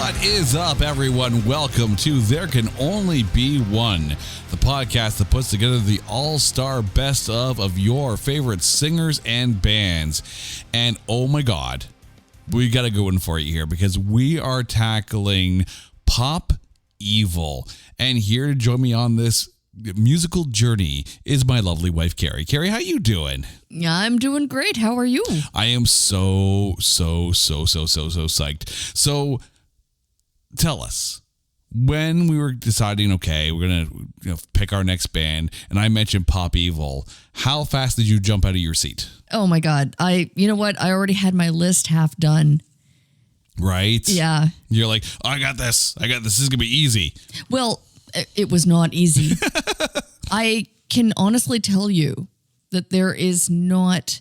What is up, everyone? Welcome to There Can Only Be One, the podcast that puts together the all-star best of your favorite singers and bands. And oh my God, we got to go in for you here because we are tackling Pop Evil. And here to join me on this musical journey is my lovely wife, Carrie. Carrie, how you doing? I'm doing great. How are you? I am so psyched. So tell us, when we were deciding, okay, we're going to pick our next band, and I mentioned Pop Evil, how fast did you jump out of your seat? Oh my God. You know what? I already had my list half done. Right? Yeah. You're like, oh, I got this. This is going to be easy. Well, it was not easy. I can honestly tell you that there is not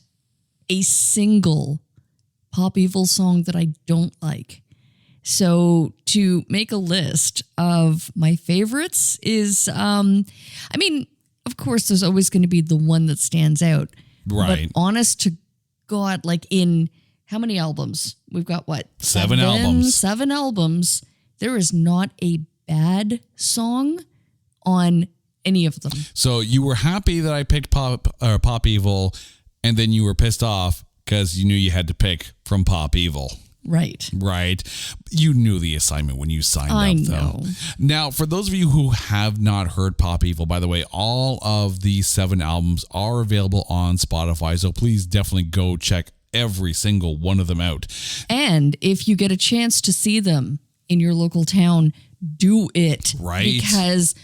a single Pop Evil song that I don't like. So to make a list of my favorites is, of course, there's always going to be the one that stands out. Right. But honest to God, like in how many albums? We've got what? Seven albums. 7 albums. There is not a bad song on any of them. So you were happy that I picked Pop Evil, and then you were pissed off because you knew you had to pick from Pop Evil. Right. You knew the assignment when you signed up, though. I know. Now, for those of you who have not heard Pop Evil, by the way, all of the 7 albums are available on Spotify, so please definitely go check every single one of them out. And if you get a chance to see them in your local town, do it. Right. Because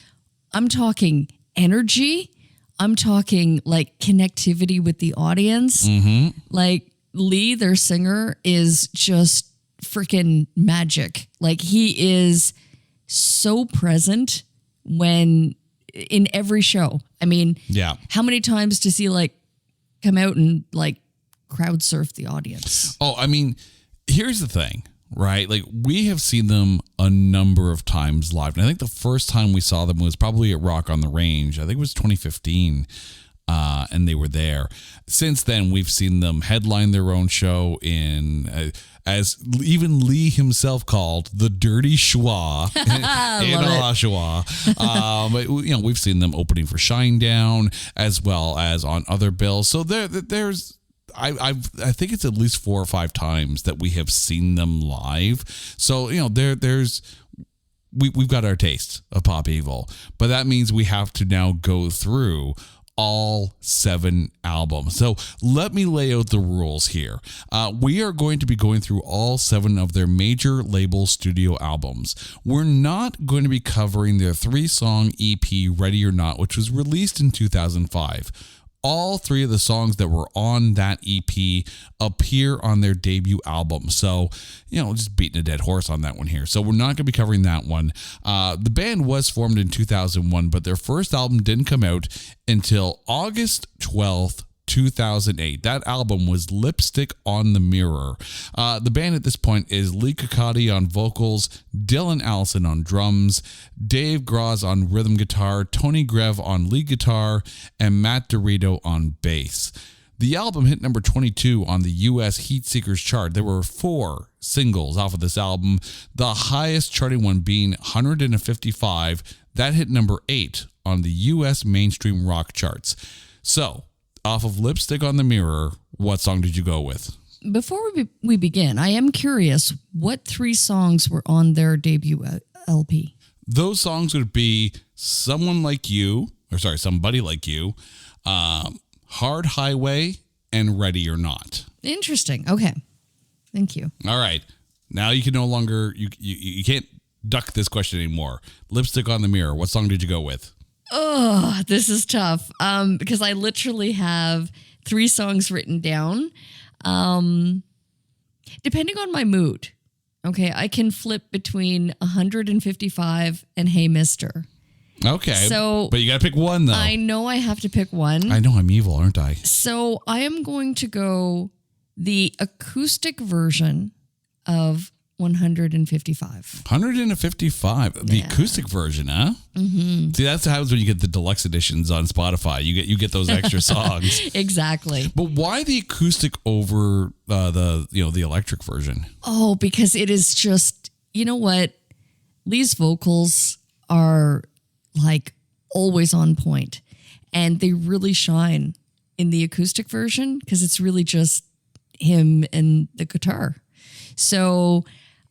I'm talking energy. I'm talking like connectivity with the audience. Mm-hmm. Like Lee, their singer, is just freaking magic. Like he is so present in every show. I mean, yeah. How many times does he like come out and like crowd surf the audience? Oh, I mean, here's the thing. Right? Like, we have seen them a number of times live. And I think the first time we saw them was probably at Rock on the Range. I think it was 2015. And they were there. Since then, we've seen them headline their own show in, as even Lee himself called, the Dirty Schwa in Oshawa. We've seen them opening for Shinedown as well as on other bills. So there's. I think it's at least 4 or 5 times that we have seen them live. So, we've got our taste of Pop Evil, but that means we have to now go through all 7 albums. So let me lay out the rules here. We are going to be going through all 7 of their major label studio albums. We're not going to be covering their 3-song EP, Ready or Not, which was released in 2005. All 3 of the songs that were on that EP appear on their debut album. So, just beating a dead horse on that one here. So we're not going to be covering that one. The band was formed in 2001, but their first album didn't come out until August 12th, 2008. That album was Lipstick on the Mirror. The band at this point is Lee Cacotti on vocals, Dylan Allison on drums, Dave Groz on rhythm guitar, Tony Grev on lead guitar, and Matt Dorito on bass. The album hit number 22 on the U.S. Heatseekers chart. There were 4 singles off of this album, the highest charting one being 155. That hit number 8 on the U.S. mainstream rock charts. So, off of Lipstick on the Mirror, what song did you go with? Before we begin, I am curious, what 3 songs were on their debut LP? Those songs would be Somebody Like You, Hard Highway, and Ready or Not. Interesting. Okay. Thank you. All right. Now you can no longer, you can't duck this question anymore. Lipstick on the Mirror, what song did you go with? Oh, this is tough because I literally have 3 songs written down. Depending on my mood, okay, I can flip between 155 and Hey Mister. Okay, but you got to pick one, though. I know I have to pick one. I know I'm evil, aren't I? So I am going to go the acoustic version of 155. 155. The acoustic version, huh? Mm-hmm. See, that's what happens when you get the deluxe editions on Spotify. You get those extra songs. Exactly. But why the acoustic over the electric version? Oh, because it is just you know what? Lee's vocals are like always on point, and they really shine in the acoustic version because it's really just him and the guitar. So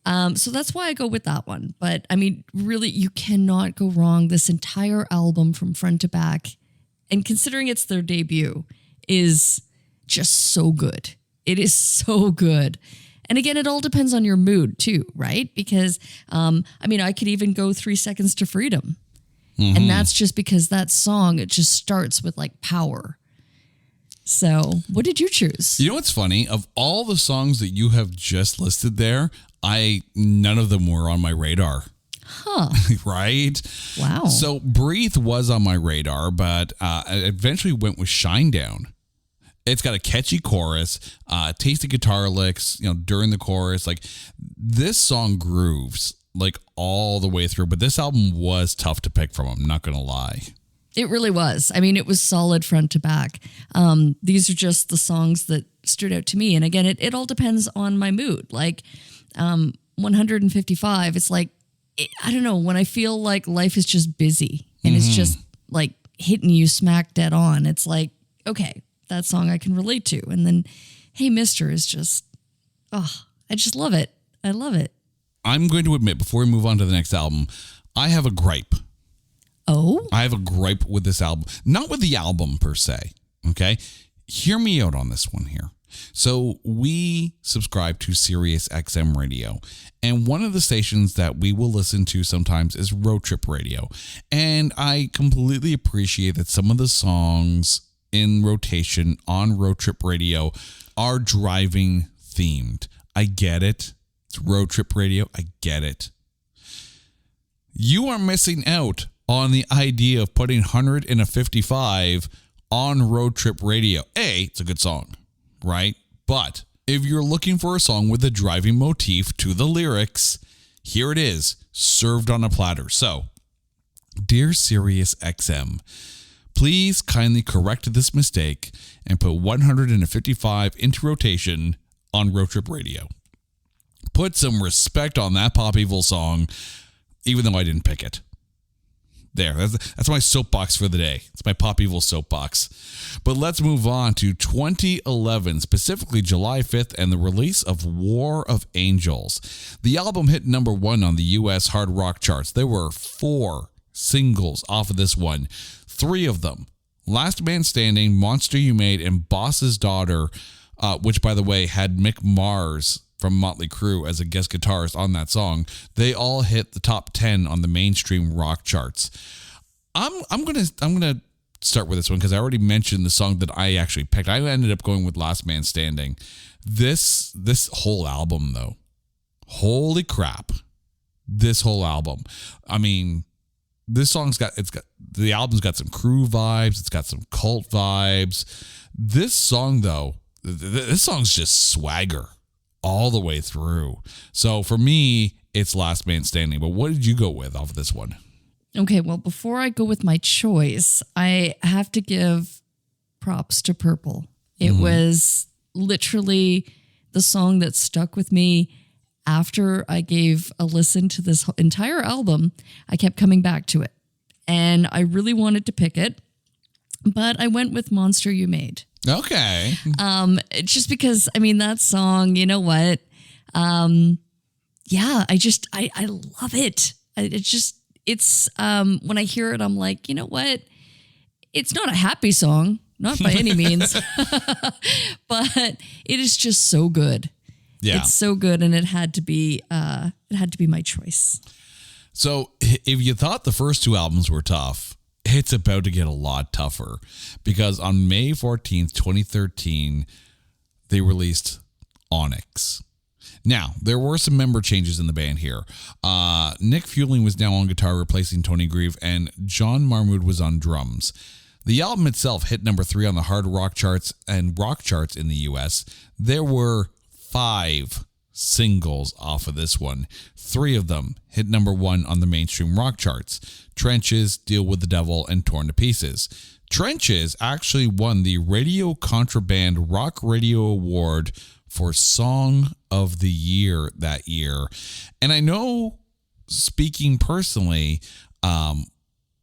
that's why I go with that one. But I mean, really, you cannot go wrong. This entire album from front to back, and considering it's their debut, is just so good. It is so good. And again, it all depends on your mood too, right? Because, I mean, I could even go 3 Seconds to Freedom. Mm-hmm. And that's just because that song, it just starts with like power. So what did you choose? You know what's funny? Of all the songs that you have just listed there, none of them were on my radar. Huh. Right? Wow. So Breathe was on my radar, but I eventually went with Shinedown. It's got a catchy chorus, tasty guitar licks, during the chorus. Like, this song grooves like all the way through, but this album was tough to pick from. I'm not going to lie. It really was. I mean, it was solid front to back. These are just the songs that stood out to me. And again, it all depends on my mood. Like 155, it's like, I don't know, when I feel like life is just busy and it's just like hitting you smack dead on, it's like, okay, that song I can relate to. And then, Hey Mister is just, I just love it. I love it. I'm going to admit, before we move on to the next album, I have a gripe. Oh? I have a gripe with this album. Not with the album per se, okay? Hear me out on this one here. So we subscribe to Sirius XM Radio, and one of the stations that we will listen to sometimes is Road Trip Radio. And I completely appreciate that some of the songs in rotation on Road Trip Radio are driving themed. I get it. It's Road Trip Radio. I get it. You are missing out on the idea of putting 155 on Road Trip Radio. It's a good song, right? But if you're looking for a song with a driving motif to the lyrics, here it is, served on a platter. So, dear Sirius XM, please kindly correct this mistake and put 155 into rotation on Road Trip Radio. Put some respect on that Pop Evil song, even though I didn't pick it. There, that's my soapbox for the day. It's my Pop Evil soapbox. But let's move on to 2011, specifically July 5th, and the release of War of Angels. The album hit number 1 on the U.S. hard rock charts. There were 4 singles off of this one. 3 of them, Last Man Standing, Monster You Made, and Boss's Daughter, which, by the way, had Mick Mars from Motley Crue as a guest guitarist on that song. They all hit the top 10 on the mainstream rock charts. I'm gonna start with this one because I already mentioned the song that I actually picked. I ended up going with Last Man Standing. This whole album, though, holy crap, this whole album. I mean, this song's the album's got some Crew vibes. It's got some cult vibes. This song, though, this song's just swagger all the way through. So for me, it's Last Man Standing. But what did you go with off of this one? Okay, well, before I go with my choice, I have to give props to Purple. It was literally the song that stuck with me after I gave a listen to this entire album. I kept coming back to it, and I really wanted to pick it, but I went with Monster You Made. Okay. Just because, I mean, that song, you know what? Yeah, I love it. It's when I hear it, I'm like, you know what? It's not a happy song, not by any means, but it is just so good. Yeah. It's so good. And it had to be my choice. So if you thought the first 2 albums were tough, it's about to get a lot tougher because on May 14th, 2013, they released Onyx. Now, there were some member changes in the band here. Nick Fueling was now on guitar, replacing Tony Grieve, and John Marmoud was on drums. The album itself hit number 3 on the hard rock charts and rock charts in the U.S. There were 5 singles off of this one. 3 of them hit number 1 on the mainstream rock charts. Trenches, Deal with the Devil, and Torn to Pieces. Trenches actually won the Radio Contraband Rock Radio Award for Song of the Year that year. And I know, speaking personally,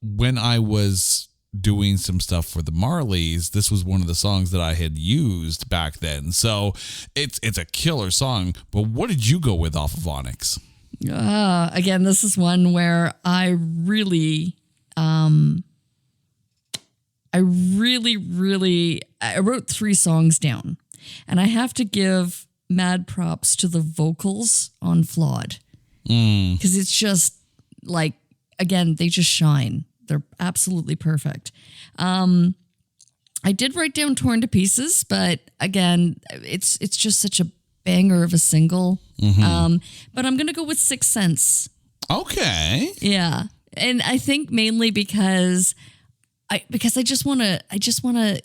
when I was doing some stuff for the Marleys, this was one of the songs that I had used back then. So it's a killer song. But what did you go with off of Onyx? Again, this is one where I really wrote 3 songs down, and I have to give mad props to the vocals on Flawed, because it's just like, again, they just shine. They're absolutely perfect. I did write down Torn to Pieces, but again, it's just such a banger of a single. But I'm gonna go with Sixth Sense. Okay. Yeah, and I think mainly because I just want to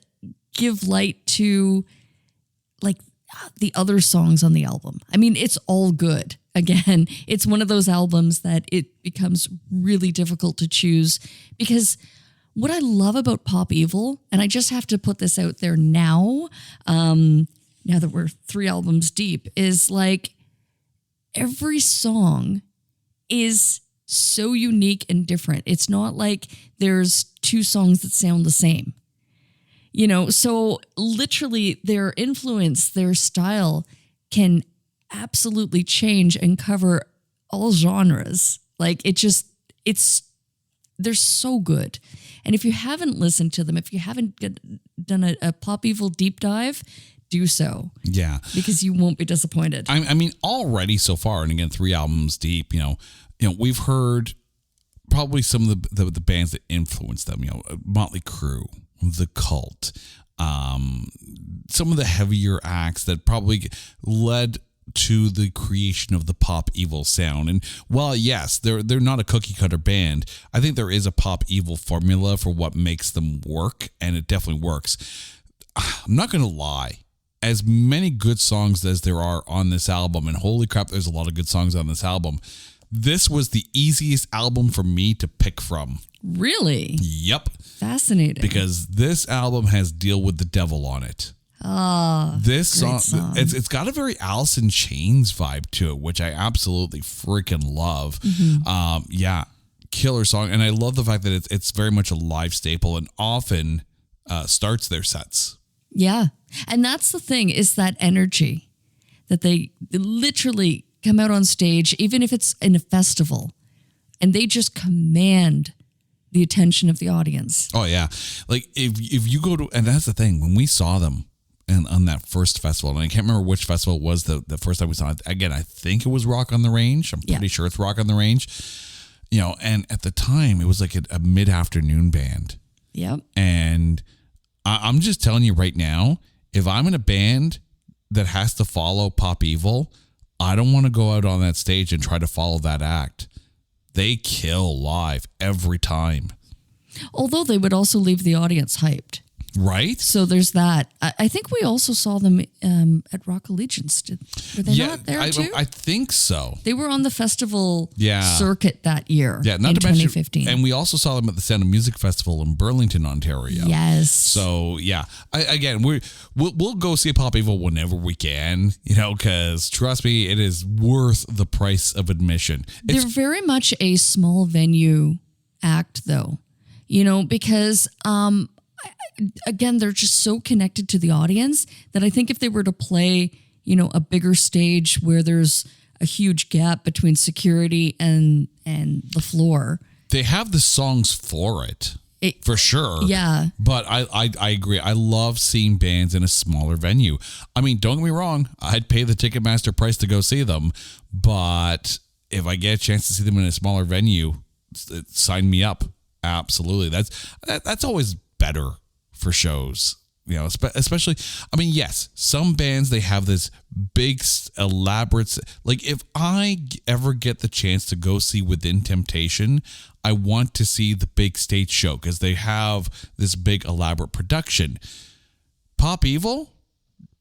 give light to like the other songs on the album. I mean, it's all good. Again, it's one of those albums that it becomes really difficult to choose, because what I love about Pop Evil, and I just have to put this out there now, now that we're 3 albums deep, is like every song is so unique and different. It's not like there's 2 songs that sound the same. So literally their influence, their style can absolutely change and cover all genres. Like they're so good. And if you haven't listened to them, if you haven't done a Pop Evil deep dive, do so. Yeah. Because you won't be disappointed. I mean, already so far, and again, 3 albums deep, we've heard probably some of the bands that influenced them, Motley Crue, The Cult, some of the heavier acts that probably led to the creation of the Pop Evil sound. And while yes, they're not a cookie cutter band, I think there is a Pop Evil formula for what makes them work, and it definitely works. I'm not going to lie. As many good songs as there are on this album, and holy crap, there's a lot of good songs on this album, this was the easiest album for me to pick from. Really? Yep. Fascinating. Because this album has Deal with the Devil on it. This song. It's got a very Alice in Chains vibe to it, which I absolutely freaking love. Yeah, killer song. And I love the fact that it's very much a live staple and often starts their sets. Yeah. And that's the thing, is that energy that they literally come out on stage, even if it's in a festival, and they just command the attention of the audience. Oh yeah. Like if you go to, and that's the thing, when we saw them and on that first festival, and I can't remember which festival it was the first time we saw it. Again, I think it was Rock on the Range. I'm pretty sure it's Rock on the Range. And at the time it was like a mid-afternoon band. Yep. And I'm just telling you right now, if I'm in a band that has to follow Pop Evil, I don't want to go out on that stage and try to follow that act. They kill live every time. Although they would also leave the audience hyped. Right? So there's that. I think we also saw them at Rock Allegiance. Were they not there too? I think so. They were on the festival circuit that year in 2015. And we also saw them at the Sound of Music Festival in Burlington, Ontario. Yes. So, yeah. We'll go see Pop Evil whenever we can, because trust me, it is worth the price of admission. They're very much a small venue act, though, because again, they're just so connected to the audience that I think if they were to play, a bigger stage where there's a huge gap between security and the floor, they have the songs for it for sure. Yeah. But I agree. I love seeing bands in a smaller venue. I mean, don't get me wrong. I'd pay the Ticketmaster price to go see them. But if I get a chance to see them in a smaller venue, sign me up. Absolutely. That's always better for shows, especially, I mean, yes, some bands, they have this big, elaborate, like if I ever get the chance to go see Within Temptation, I want to see the big stage show because they have this big, elaborate production. Pop Evil,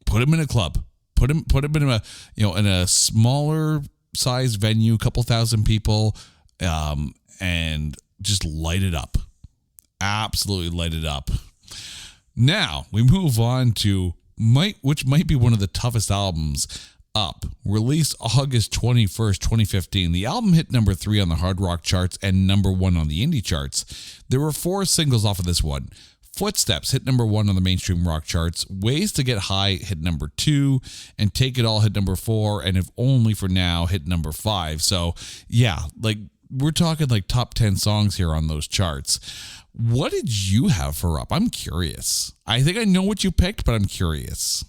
put them in a club, put them in a, in a smaller size venue, a couple thousand people, and just light it up. Absolutely light it up. Now we move on to which might be one of the toughest albums up. Released August 21st, 2015. The album hit number 3 on the hard rock charts and number 1 on the indie charts. There were 4 singles off of this one. Footsteps hit number 1 on the mainstream rock charts. Ways to Get High hit number 2, and Take It All hit number 4, and If Only for Now hit number 5. So yeah, like we're talking like top 10 songs here on those charts. What did you have for Up? I'm curious. I think I know what you picked, but I'm curious.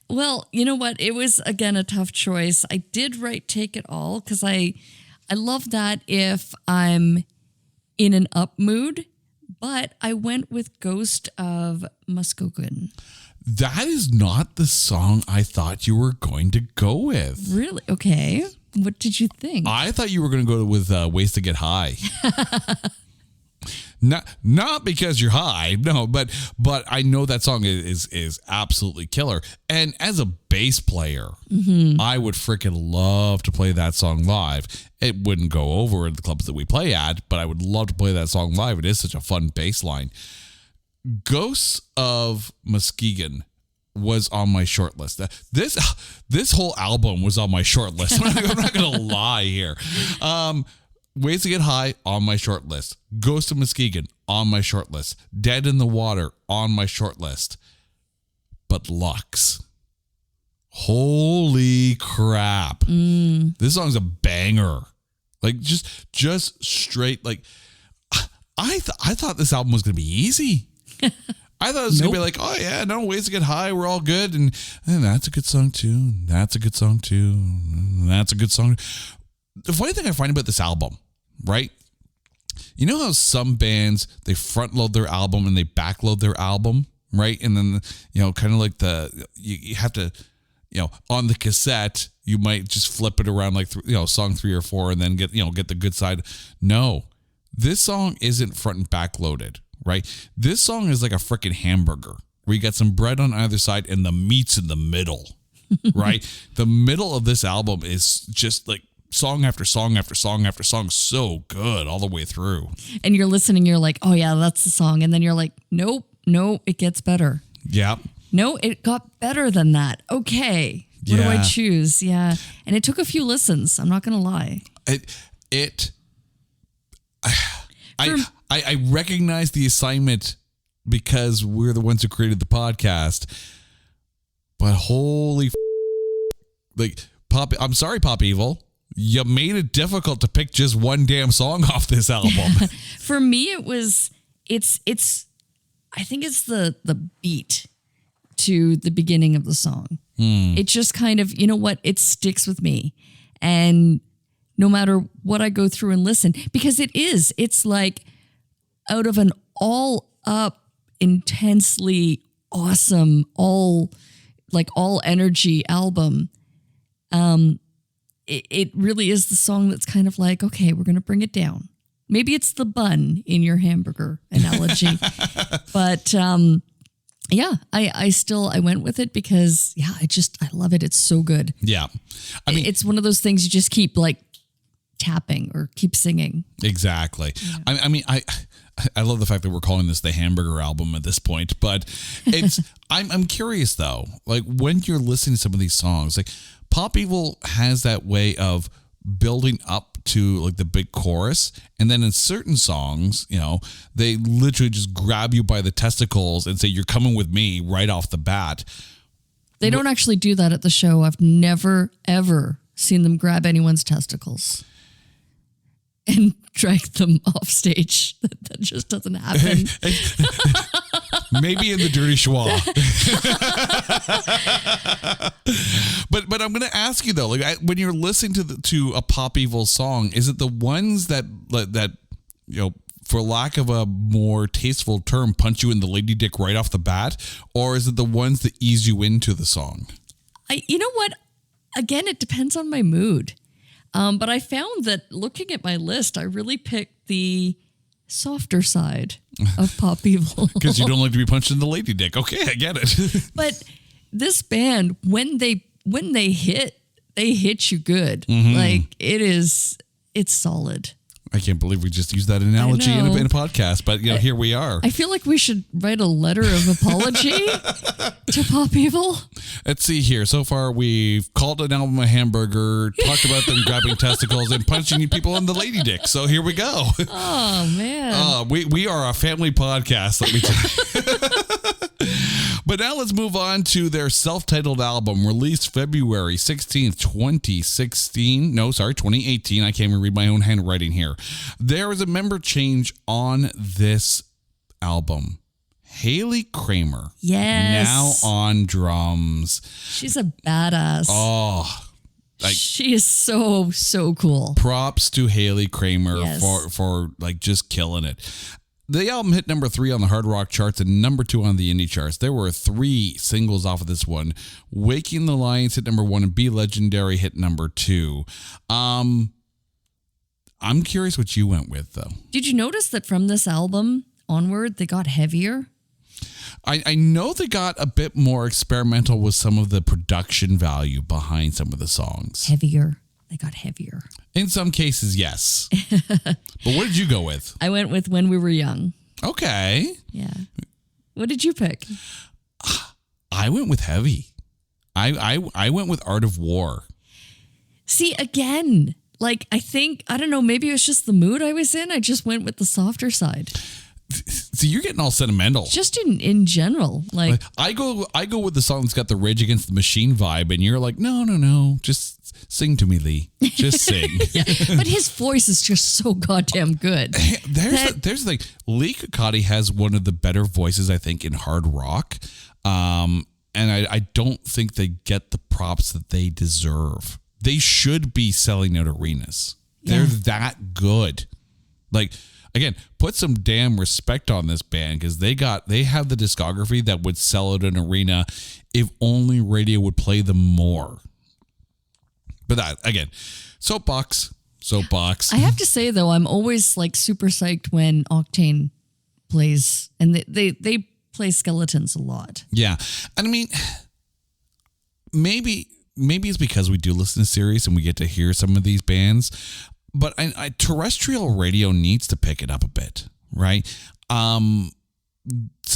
Well, you know what? It was, again, a tough choice. I did write Take It All because I love that if I'm in an up mood, but I went with Ghost of Muskogean. That is not the song I thought you were going to go with. Really? Okay. What did you think? I thought you were going to go with Ways to Get High. Not because you're high, no, but I know that song is absolutely killer. And as a bass player, I would freaking love to play that song live. It wouldn't go over at the clubs that we play at, but I would love to play that song live. It is such a fun bass line. Ghosts of Muskegon was on my short list. This whole album was on my short list. I'm not gonna lie here. Ways to Get High on my short list. Ghost of Muskegon on my short list. Dead in the Water on my short list. But Lux, holy crap! This song's a banger. Like just straight. Like I thought this album was gonna be easy. I thought it was going to be like, oh, yeah, no, Ways to Get High. We're all good. And that's a good song, too. That's a good song, too. That's a good song. The funny thing I find about this album, right? You know how some bands, they front load their album and they back load their album, right? And then, kind of like you have to, on the cassette, you might just flip it around like, song 3 or 4 and then get the good side. No, this song isn't front and back loaded. Right? This song is like a freaking hamburger where you got some bread on either side and the meat's in the middle, right? The middle of this album is just like song after song after song after song. So good all the way through. And you're listening, you're like, oh yeah, that's the song. And then you're like, nope, it gets better. Yeah. No, it got better than that. Okay. What do I choose? Yeah. And it took a few listens. I'm not going to lie. I recognize the assignment because we're the ones who created the podcast, but holy Pop, I'm sorry, Pop Evil. You made it difficult to pick just one damn song off this album. For me, it's I think it's the beat to the beginning of the song. It just kind of, you know what, it sticks with me. And no matter what I go through and listen, because it's like out of an all up, intensely awesome, all energy album. It really is the song that's kind of like, okay, we're going to bring it down. Maybe it's the bun in your hamburger analogy, but, yeah, I went with it because I love it. It's so good. Yeah. I mean, it's one of those things you just keep like tapping or keep singing. Exactly. Yeah. I love the fact that we're calling this the hamburger album at this point, but it's, I'm curious though, like when you're listening to some of these songs, like Pop Evil has that way of building up to like the big chorus. And then in certain songs, they literally just grab you by the testicles and say, you're coming with me right off the bat. They don't actually do that at the show. I've never, ever seen them grab anyone's testicles and drag them off stage. That just doesn't happen. Maybe in the Dirty Schwa. But I'm going to ask you though, like when you're listening to a Pop Evil song, is it the ones that for lack of a more tasteful term, punch you in the lady dick right off the bat, or is it the ones that ease you into the song? You know what? Again, it depends on my mood. But I found that looking at my list, I really picked the softer side of Pop Evil. Because you don't like to be punched in the lady dick. Okay, I get it. But this band, when they hit you good. Mm-hmm. Like it's solid. I can't believe we just used that analogy in know. a podcast, but here we are. I feel like we should write a letter of apology to Pop Evil. Let's see here. So far, we've called an album a hamburger, talked about them grabbing testicles and punching people in the lady dick. So here we go. Oh, man. We are a family podcast, let me tell you. But now let's move on to their self-titled album released February 16th, 2018. I can't even read my own handwriting here. There is a member change on this album. Haley Kramer. Yes. Now on drums. She's a badass. Oh, she is so, so cool. Props to Haley Kramer Yes. for just killing it. The album hit number 3 on the hard rock charts and number 2 on the indie charts. There were 3 singles off of this one. Waking the Lions hit number 1 and Be Legendary hit number 2. I'm curious what you went with, though. Did you notice that from this album onward, they got heavier? I know they got a bit more experimental with some of the production value behind some of the songs. Heavier. They got heavier. In some cases, yes. But what did you go with? I went with When We Were Young. Okay. Yeah. What did you pick? I went with heavy. I went with Art of War. See, again, like, I don't know, maybe it was just the mood I was in. I just went with the softer side. See, you're getting all sentimental. Just in general. Like, I go with the song that's got the Rage Against the Machine vibe, and you're like, no, just sing to me, Lee. Just sing. yeah. But his voice is just so goddamn good. There's the thing. Lee Kakati has one of the better voices, I think, in hard rock. And I don't think they get the props that they deserve. They should be selling out arenas. Yeah. They're that good. Like, again, put some damn respect on this band because they have the discography that would sell out an arena if only radio would play them more. But that, again, soapbox. I have to say, though, I'm always like super psyched when Octane plays, and they play Skeletons a lot. Yeah. And I mean, maybe it's because we do listen to Sirius and we get to hear some of these bands, but terrestrial radio needs to pick it up a bit, right? Some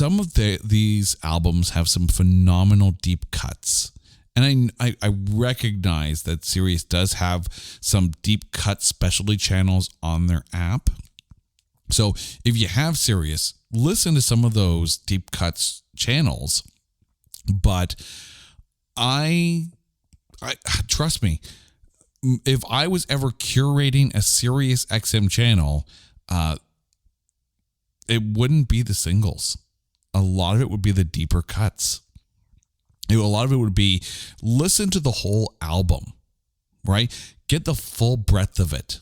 of these albums have some phenomenal deep cuts. And I recognize that Sirius does have some deep cut specialty channels on their app. So if you have Sirius, listen to some of those deep cuts channels. But I trust me, if I was ever curating a Sirius XM channel, it wouldn't be the singles. A lot of it would be the deeper cuts. A lot of it would be listen to the whole album, right? Get the full breadth of it.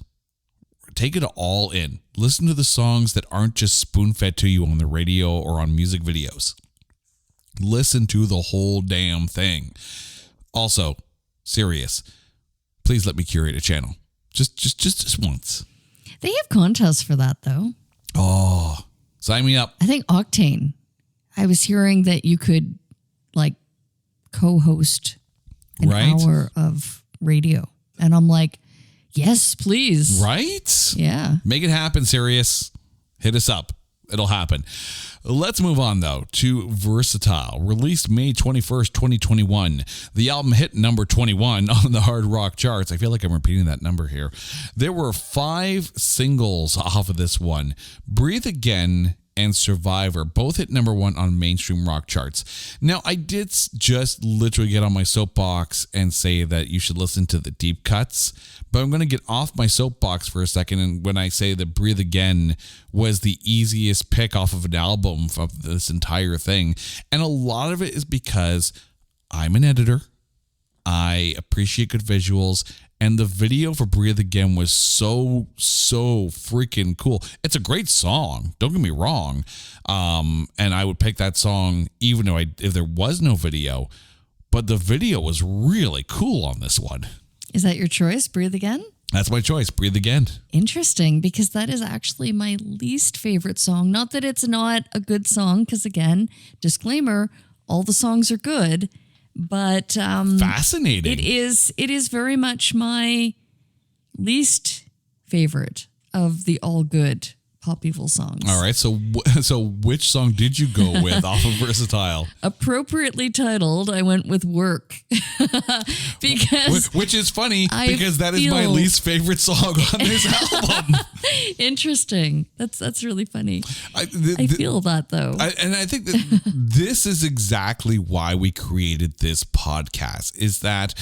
Take it all in. Listen to the songs that aren't just spoon-fed to you on the radio or on music videos. Listen to the whole damn thing. Also, Sirius, please let me curate a channel. Just once. They have contests for that, though. Oh, sign me up. I think Octane. I was hearing that you could, like, co-host an hour of radio. And I'm like, yes, please. Right? Yeah. Make it happen, Sirius. Hit us up. It'll happen. Let's move on, though, to Versatile. Released May 21st, 2021. The album hit number 21 on the hard rock charts. I feel like I'm repeating that number here. There were 5 singles off of this one. Breathe Again and Survivor both hit number 1 on mainstream rock charts. Now, I did just literally get on my soapbox and say that you should listen to the deep cuts, but I'm going to get off my soapbox for a second. And when I say that Breathe Again was the easiest pick off of an album of this entire thing, and a lot of it is because I'm an editor. I appreciate good visuals. And the video for Breathe Again was so freaking cool. It's a great song. Don't get me wrong. And I would pick that song even though if there was no video. But the video was really cool on this one. Is that your choice, Breathe Again? That's my choice, Breathe Again. Interesting, because that is actually my least favorite song. Not that it's not a good song, because again, disclaimer, all the songs are good. But fascinating. It is very much my least favorite of the all good Pop Evil songs. All right. So which song did you go with off of Versatile? Appropriately titled, I went with Work. Because which is funny I because that is my feel- least favorite song on this album. interesting. That's really funny. I feel that though. And I think that this is exactly why we created this podcast, is that,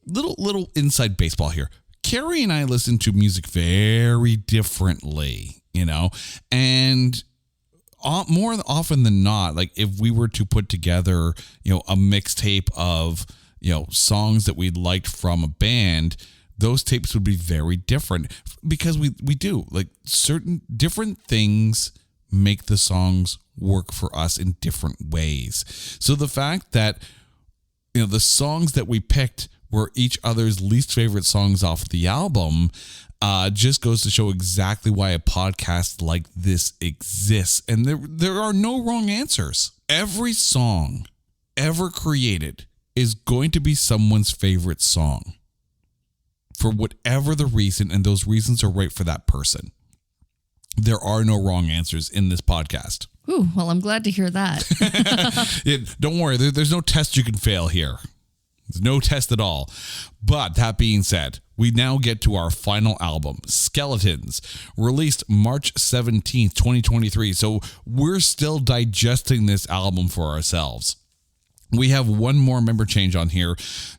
little inside baseball here. Carrie and I listen to music very differently, and more often than not, like if we were to put together, a mixtape of, songs that we liked from a band, those tapes would be very different because we do like certain different things make the songs work for us in different ways. So the fact that, the songs that we picked were each other's least favorite songs off the album, just goes to show exactly why a podcast like this exists. And there are no wrong answers. Every song ever created is going to be someone's favorite song for whatever the reason, and those reasons are right for that person. There are no wrong answers in this podcast. Ooh, well, I'm glad to hear that. Don't worry, there's no test you can fail here. There's no test at all. But that being said, we now get to our final album, Skeletons, released March 17th, 2023. So we're still digesting this album for ourselves. We have one more member change on here.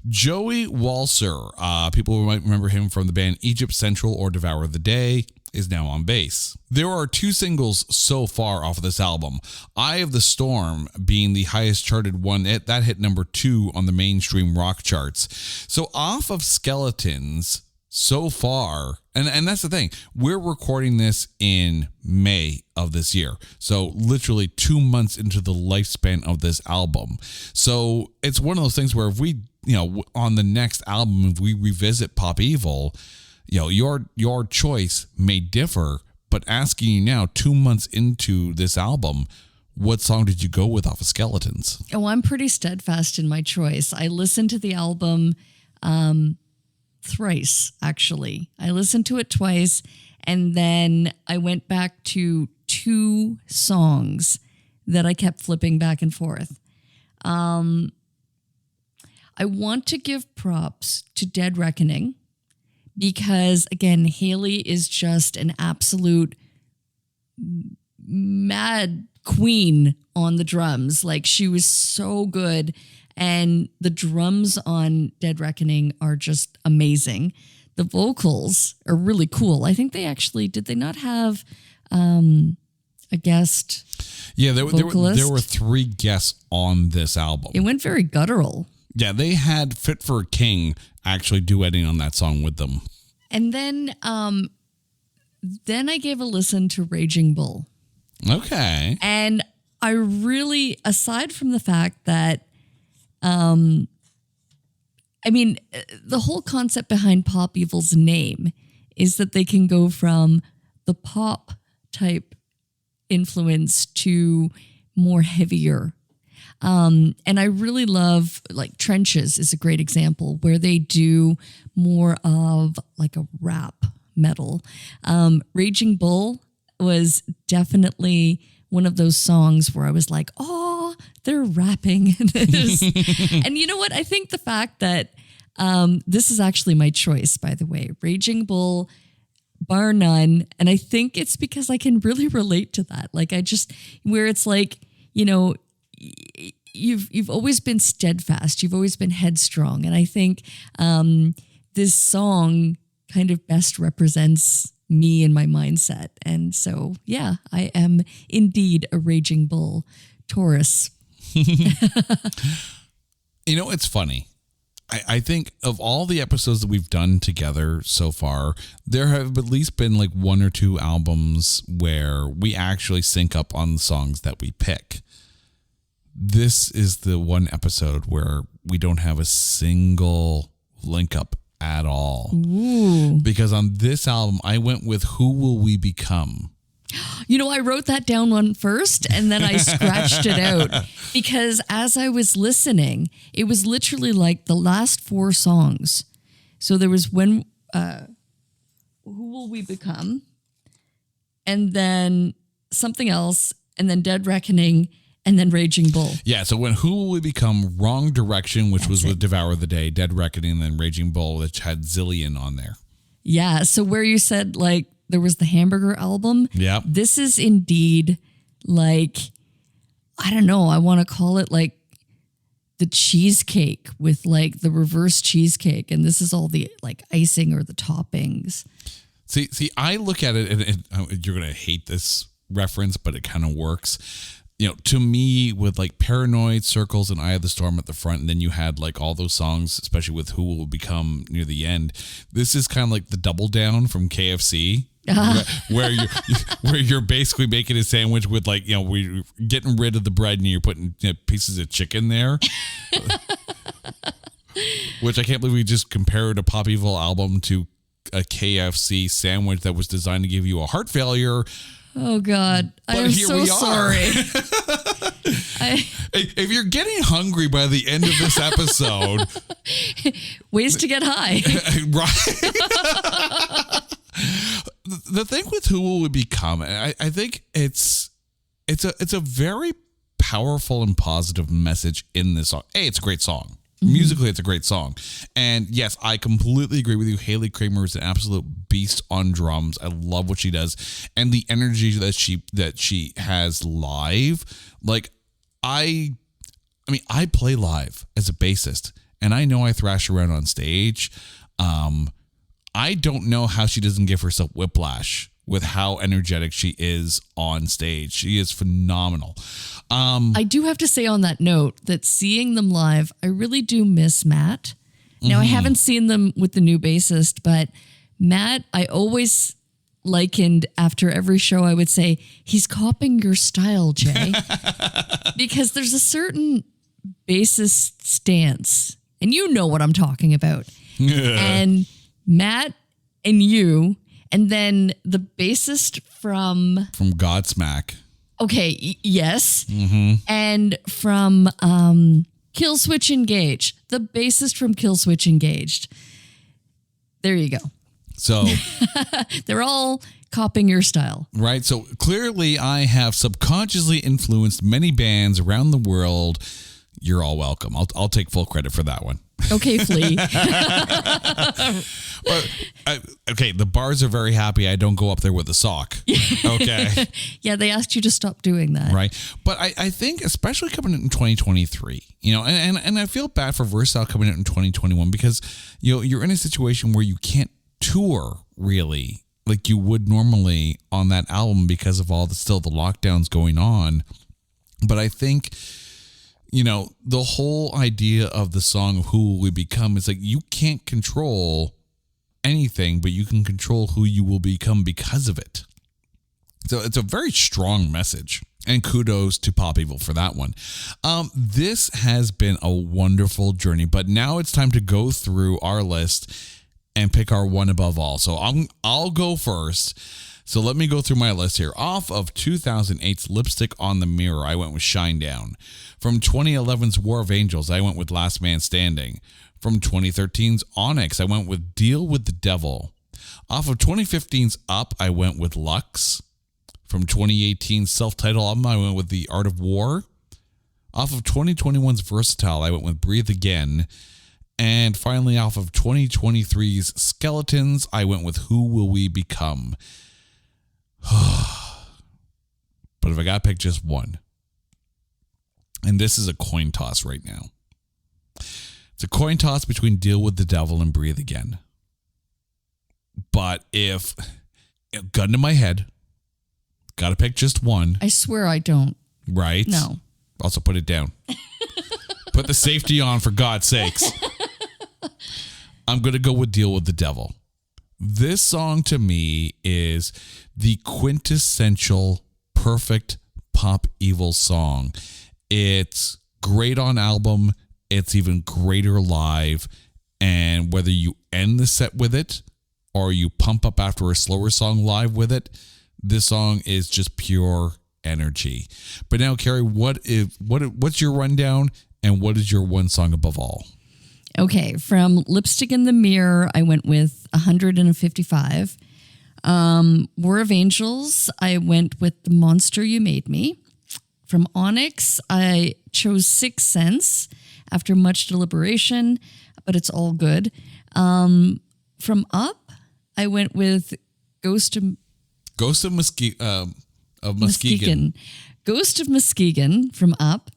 Joey Walser, people might remember him from the band Egypt Central or Devour the Day, is now on bass. There are 2 singles so far off of this album. Eye of the Storm being the highest charted one, that hit number 2 on the mainstream rock charts. So off of Skeletons so far, and that's the thing, we're recording this in May of this year. So literally 2 months into the lifespan of this album. So it's one of those things where if we, on the next album, if we revisit Pop Evil, your choice may differ, but asking you now 2 months into this album, what song did you go with off of Skeletons? Oh, I'm pretty steadfast in my choice. I listened to the album thrice, actually. I listened to it twice, and then I went back to 2 songs that I kept flipping back and forth. I want to give props to Dead Reckoning, because, again, Haley is just an absolute mad queen on the drums. Like, she was so good. And the drums on Dead Reckoning are just amazing. The vocals are really cool. I think did they not have a guest? Yeah, there were 3 guests on this album. It went very guttural. Yeah, they had Fit for a King actually duetting on that song with them. And then I gave a listen to Raging Bull. Okay. And I really, aside from the fact that, the whole concept behind Pop Evil's name is that they can go from the pop type influence to more heavier. And I really love, like, Trenches is a great example where they do more of like a rap metal. Raging Bull was definitely one of those songs where I was like, oh, they're rapping. And you know what? I think the fact that this is actually my choice, by the way, Raging Bull, bar none. And I think it's because I can really relate to that. Like, where it's like, you've always been steadfast. You've always been headstrong. And I think this song kind of best represents me and my mindset. And so, yeah, I am indeed a Raging Bull Taurus. It's funny. I think of all the episodes that we've done together so far, there have at least been like 1 or 2 albums where we actually sync up on the songs that we pick. This is the one episode where we don't have a single link up at all. Ooh. Because on this album, I went with Who Will We Become? I wrote that down one first and then I scratched it out because as I was listening, it was literally like the last 4 songs. So there was When Who Will We Become? And then something else, and then Dead Reckoning, and then Raging Bull. Yeah, so when Who Will We Become, Wrong Direction, which was with Devour the Day, Dead Reckoning, and then Raging Bull, which had Zillion on there. Yeah, so where you said like there was the Hamburger album, Yep. this is indeed like, I don't know, I want to call it like the cheesecake with like the reverse cheesecake, and this is all the like icing or the toppings. See, I look at it, and you're gonna hate this reference, but it kind of works. You know, to me, with like Paranoid, Circles, and Eye of the Storm at the front, and then you had like all those songs, especially with Who Will Become near the end. This is kind of like the double down from KFC. Where you're basically making a sandwich with like, you know, we're getting rid of the bread and you're putting, you know, pieces of chicken there. Which I can't believe we just compared a Pop Evil album to a KFC sandwich that was designed to give you a heart failure. Oh God, I am so sorry. If you're getting hungry by the end of this episode, ways to get high. Right. The thing with Who Will We Become, I think it's a very powerful and positive message in this song. It's a great song. Musically, it's a great song. And yes, I completely agree with you. Haley Kramer is an absolute beast on drums. I love what she does. And the energy that she has live. Like, I mean, I play live as a bassist, and I know I thrash around on stage. I don't know how she doesn't give herself whiplash with how energetic she is on stage. She is phenomenal. I do have to say on that note that seeing them live, I really do miss Matt. Now, I haven't seen them with the new bassist, but Matt, I always likened after every show, I would say, he's copying your style, Jay. Because there's a certain bassist stance, and you know what I'm talking about. And Matt and you, and then the bassist from Godsmack. Okay, yes. And from Killswitch Engage, the bassist from Killswitch Engaged. There you go. So they're all copying your style. Right. So clearly I have subconsciously influenced many bands around the world. You're all welcome. I'll take full credit for that one. Okay, Flea. Okay, the bars are very happy I don't go up there with a sock. Okay. Yeah, they asked you to stop doing that. Right. But I think especially coming in 2023, you know, and I feel bad for Versatile coming out in 2021 because, you know, you're in a situation where you can't tour really like you would normally on that album because of all the lockdowns going on. But I think, you know, the whole idea of the song Who Will We Become is like you can't control anything, but you can control who you will become because of it. So it's a very strong message. And kudos to Pop Evil for that one. This has been a wonderful journey, but now it's time to go through our list and pick our one above all. So I'll go first. So let me go through my list here. Off of 2008's Lipstick on the Mirror, I went with Shinedown. From 2011's War of Angels, I went with Last Man Standing. From 2013's Onyx, I went with Deal with the Devil. Off of 2015's Up, I went with Lux. From 2018's self-titled album, I went with The Art of War. Off of 2021's Versatile, I went with Breathe Again. And finally, off of 2023's Skeletons, I went with Who Will We Become? But if I got to pick just one, and this is a coin toss right now. It's a coin toss between Deal with the Devil and Breathe Again. But if, gun to my head, got to pick just one. I swear I don't. Right? No. Also put it down. Put the safety on, for God's sakes. I'm going to go with Deal with the Devil. This song to me is the quintessential perfect Pop Evil song. It's great on album. It's even greater live. And whether you end the set with it or you pump up after a slower song live with it, this song is just pure energy. But now, Carrie, what's your rundown and what is your one song above all? Okay, from Lipstick in the Mirror, I went with 155. War of Angels, I went with The Monster You Made Me. From Onyx, I chose Sixth Sense after much deliberation, but it's all good. From Up, I went with Ghost of Muskegon. Ghost of Muskegon from Up.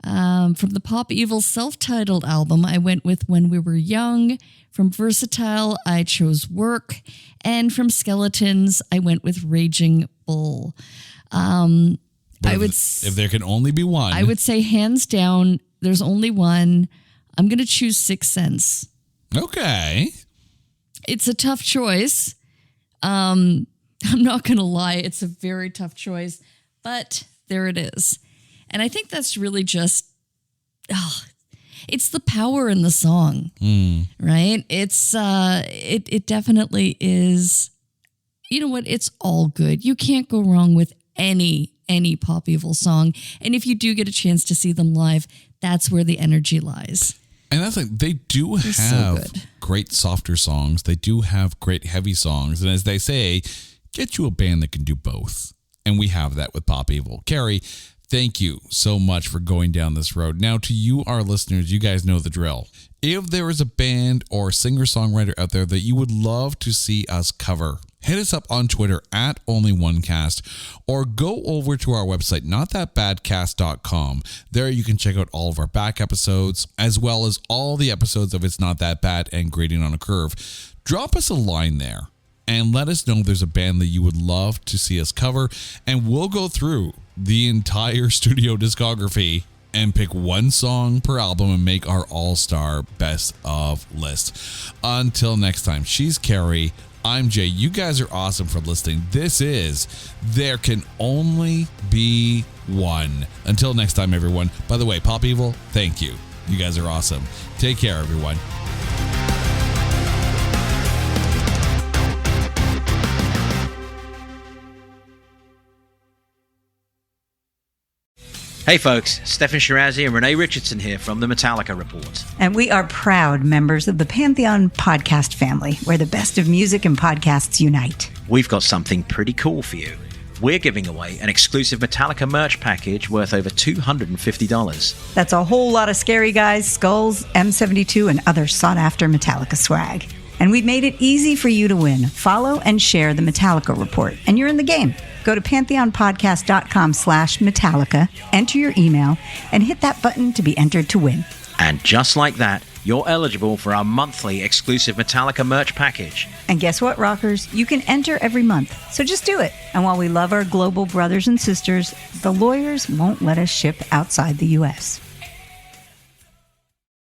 From the Pop Evil self-titled album, I went with When We Were Young. From Versatile, I chose Work. And from Skeletons, I went with Raging Bull. If there can only be one, I would say hands down, there's only one. I'm going to choose Sixth Sense. Okay. It's a tough choice. I'm not going to lie. It's a very tough choice, but there it is. And I think that's really just, it's the power in the song, right? It's, it definitely is, you know what? It's all good. You can't go wrong with any Pop Evil song. And if you do get a chance to see them live, that's where the energy lies. And that's like, they do have great softer songs. They do have great heavy songs. And as they say, get you a band that can do both. And we have that with Pop Evil. Carrie, thank you so much for going down this road. Now, to you, our listeners, you guys know the drill. If there is a band or singer-songwriter out there that you would love to see us cover, hit us up on Twitter at OnlyOneCast, or go over to our website, notthatbadcast.com. There you can check out all of our back episodes, as well as all the episodes of It's Not That Bad and Grading on a Curve. Drop us a line there and let us know if there's a band that you would love to see us cover, and we'll go through the entire studio discography and pick one song per album and make our all-star best of list. Until next time, she's Carrie. I'm Jay. You guys are awesome for listening. This is There Can Only Be One. Until next time, everyone. By the way, Pop Evil, thank you. You guys are awesome. Take care, everyone. Hey folks, Stefan Shirazi and Renee Richardson here from the Metallica Report. And we are proud members of the Pantheon podcast family, where the best of music and podcasts unite. We've got something pretty cool for you. We're giving away an exclusive Metallica merch package worth over $250. That's a whole lot of Scary Guys, Skulls, M72, and other sought-after Metallica swag. And we've made it easy for you to win. Follow and share the Metallica Report, and you're in the game. Go to pantheonpodcast.com/Metallica, enter your email, and hit that button to be entered to win. And just like that, you're eligible for our monthly exclusive Metallica merch package. And guess what, rockers? You can enter every month, so just do it. And while we love our global brothers and sisters, the lawyers won't let us ship outside the U.S.